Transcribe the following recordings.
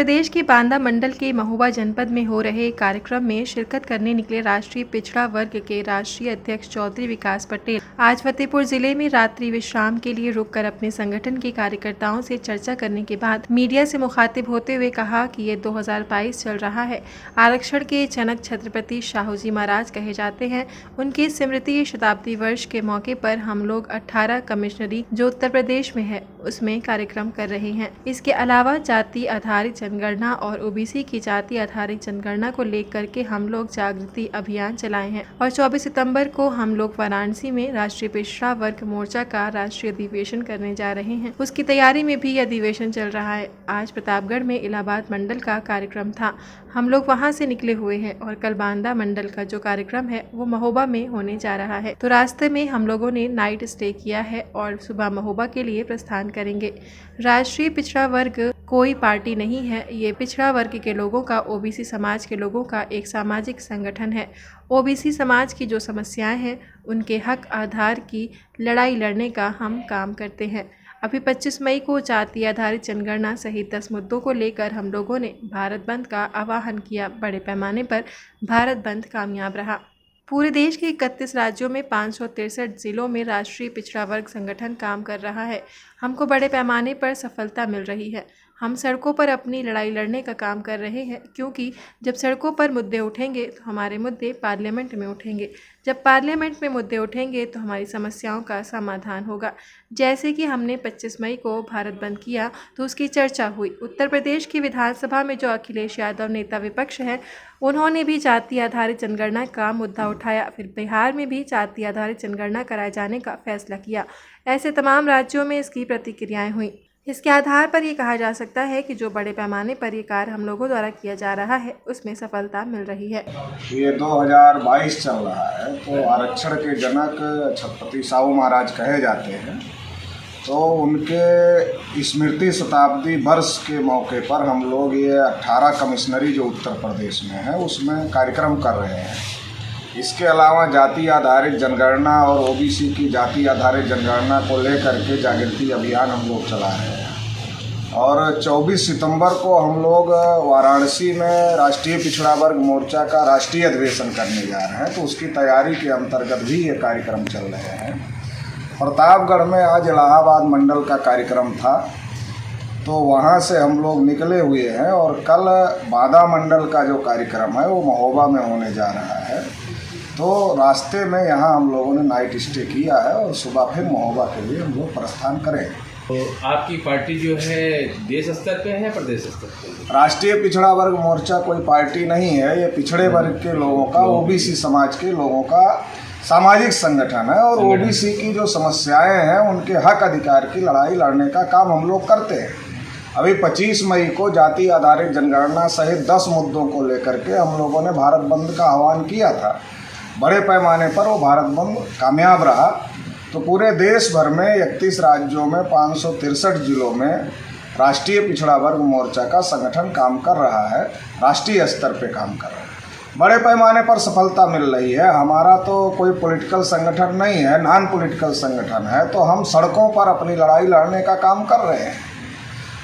प्रदेश के बांदा मंडल के महोबा जनपद में हो रहे कार्यक्रम में शिरकत करने निकले राष्ट्रीय पिछड़ा वर्ग के राष्ट्रीय अध्यक्ष चौधरी विकास पटेल आज फतेहपुर जिले में रात्रि विश्राम के लिए रुककर अपने संगठन के कार्यकर्ताओं से चर्चा करने के बाद मीडिया से मुखातिब होते हुए कहा कि ये 2022 चल रहा है। आरक्षण के जनक छत्रपति शाहूजी महाराज कहे जाते हैं। उनके स्मृति शताब्दी वर्ष के मौके पर हम लोग 18 कमिश्नरी जो उत्तर प्रदेश में है उसमें कार्यक्रम कर रहे हैं। इसके अलावा जाति आधारित जनगणना और ओबीसी की जाति आधारित जनगणना को लेकर के हम लोग जागृति अभियान चलाए हैं और 24 सितंबर को हम लोग वाराणसी में राष्ट्रीय पिछड़ा वर्ग मोर्चा का राष्ट्रीय अधिवेशन करने जा रहे हैं। उसकी तैयारी में भी यह अधिवेशन चल रहा है। आज प्रतापगढ़ में इलाहाबाद मंडल का कार्यक्रम था, हम लोग वहां से निकले हुए हैं और कल बांदा मंडल का जो कार्यक्रम है वो महोबा में होने जा रहा है। तो रास्ते में हम लोगों ने नाइट स्टे किया है और सुबह महोबा के लिए प्रस्थान करेंगे। राष्ट्रीय पिछड़ा वर्ग कोई पार्टी नहीं है, ये पिछड़ा वर्ग के लोगों का, ओबीसी समाज के लोगों का एक सामाजिक संगठन है। ओबीसी समाज की जो समस्याएं हैं उनके हक आधार की लड़ाई लड़ने का हम काम करते हैं। अभी 25 मई को जाति आधारित जनगणना सहित 10 मुद्दों को लेकर हम लोगों ने भारत बंद का आह्वान किया। बड़े पैमाने पर भारत बंद कामयाब रहा। पूरे देश के 31 राज्यों में 563 जिलों में राष्ट्रीय पिछड़ा वर्ग संगठन काम कर रहा है। हमको बड़े पैमाने पर सफलता मिल रही है। हम सड़कों पर अपनी लड़ाई लड़ने का काम कर रहे हैं, क्योंकि जब सड़कों पर मुद्दे उठेंगे तो हमारे मुद्दे पार्लियामेंट में उठेंगे। जब पार्लियामेंट में मुद्दे उठेंगे तो हमारी समस्याओं का समाधान होगा। जैसे कि हमने 25 मई को भारत बंद किया तो उसकी चर्चा हुई। उत्तर प्रदेश की विधानसभा में जो अखिलेश यादव नेता विपक्ष हैं, उन्होंने भी जाति आधारित जनगणना का मुद्दा उठाया। फिर बिहार में भी जाति आधारित जनगणना कराए जाने का फैसला किया। ऐसे तमाम राज्यों में इसकी प्रतिक्रियाएं हुई। इसके आधार पर ये कहा जा सकता है कि जो बड़े पैमाने पर ये कार्य हम लोगों द्वारा किया जा रहा है उसमें सफलता मिल रही है। ये 2022 चल रहा है तो आरक्षण के जनक छत्रपति साहू महाराज कहे जाते हैं। तो उनके स्मृति शताब्दी वर्ष के मौके पर हम लोग ये 18 कमिश्नरी जो उत्तर प्रदेश में है उसमें कार्यक्रम कर रहे हैं। इसके अलावा जाति आधारित जनगणना और ओबीसी की जाति आधारित जनगणना को लेकर के जागृति अभियान हम लोग चला रहे हैं और 24 सितंबर को हम लोग वाराणसी में राष्ट्रीय पिछड़ा वर्ग मोर्चा का राष्ट्रीय अधिवेशन करने जा रहे हैं। तो उसकी तैयारी के अंतर्गत भी ये कार्यक्रम चल रहे हैं। प्रतापगढ़ में आज इलाहाबाद मंडल का कार्यक्रम था तो वहाँ से हम लोग निकले हुए हैं और कल बांदा मंडल का जो कार्यक्रम है वो महोबा में होने जा रहा है। तो रास्ते में यहाँ हम लोगों ने नाइट स्टे किया है और सुबह फिर महोबा के लिए हम लोग प्रस्थान करेंगे। तो आपकी पार्टी जो है देश स्तर पे है, प्रदेश स्तर पे? राष्ट्रीय पिछड़ा वर्ग मोर्चा कोई पार्टी नहीं है, ये पिछड़े वर्ग के लोगों का, ओबीसी समाज के लोगों का सामाजिक संगठन है और ओबीसी की जो समस्याएं हैं उनके हक अधिकार की लड़ाई लड़ने का काम हम लोग करते हैं। अभी 25 मई को जाति आधारित जनगणना सहित 10 मुद्दों को लेकर के हम लोगों ने भारत बंद का आह्वान किया था। बड़े पैमाने पर वो भारत बंद कामयाब रहा। तो पूरे देश भर में 31 राज्यों में 563 जिलों में राष्ट्रीय पिछड़ा वर्ग मोर्चा का संगठन काम कर रहा है, राष्ट्रीय स्तर पे काम कर रहा है। बड़े पैमाने पर सफलता मिल रही है। हमारा तो कोई पॉलिटिकल संगठन नहीं है, नॉन पॉलिटिकल संगठन है। तो हम सड़कों पर अपनी लड़ाई लड़ने का काम कर रहे हैं,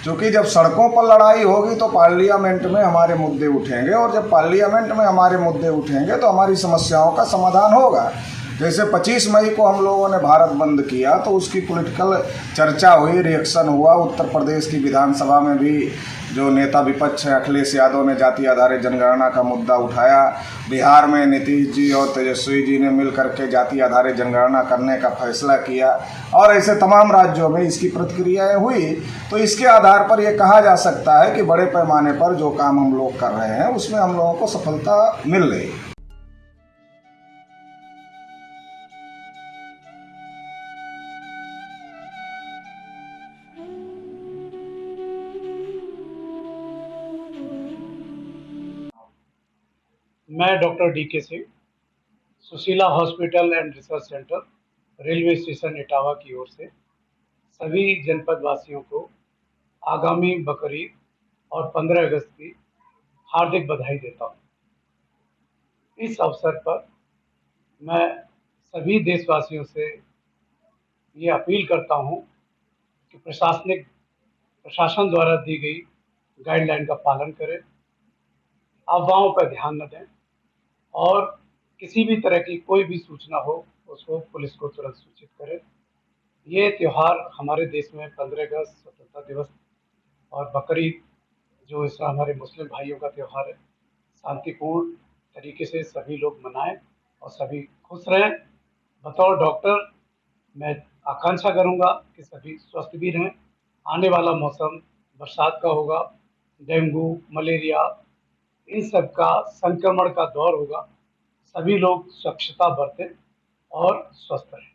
क्योंकि जब सड़कों पर लड़ाई होगी तो पार्लियामेंट में हमारे मुद्दे उठेंगे और जब पार्लियामेंट में हमारे मुद्दे उठेंगे तो हमारी समस्याओं का समाधान होगा। जैसे 25 मई को हम लोगों ने भारत बंद किया तो उसकी पॉलिटिकल चर्चा हुई, रिएक्शन हुआ। उत्तर प्रदेश की विधानसभा में भी जो नेता विपक्ष है अखिलेश यादव ने जाति आधारित जनगणना का मुद्दा उठाया। बिहार में नीतीश जी और तेजस्वी जी ने मिल करके जाति आधारित जनगणना करने का फैसला किया और ऐसे तमाम राज्यों में इसकी प्रतिक्रियाएं हुई। तो इसके आधार पर यह कहा जा सकता है कि बड़े पैमाने पर जो काम हम लोग कर रहे हैं उसमें हम लोगों को सफलता मिल रही है। मैं doctor DK. Singh, Sushila hospital and research centre, railway station Etawah की ओर से सभी जनपद वासियों को आगामी बकरीद और 15 अगस्त की हार्दिक बधाई देता हूँ। इस अवसर पर मैं सभी देशवासियों से ये अपील करता हूँ कि प्रशासन द्वारा दी गई गाइडलाइन का पालन करें, अफवाहों पर ध्यान न दें और किसी भी तरह की कोई भी सूचना हो उसको पुलिस को तुरंत सूचित करें। ये त्यौहार हमारे देश में 15 अगस्त, स्वतंत्रता दिवस और बकरीद, जो इस हमारे मुस्लिम भाइयों का त्यौहार है, शांतिपूर्ण तरीके से सभी लोग मनाएं और सभी खुश रहें। बतौर डॉक्टर मैं आकांक्षा करूंगा कि सभी स्वस्थ भी रहें। आने वाला मौसम बरसात का होगा, डेंगू, मलेरिया, इन सब का संक्रमण का दौर होगा। सभी लोग स्वच्छता बरतें और स्वस्थ रहें।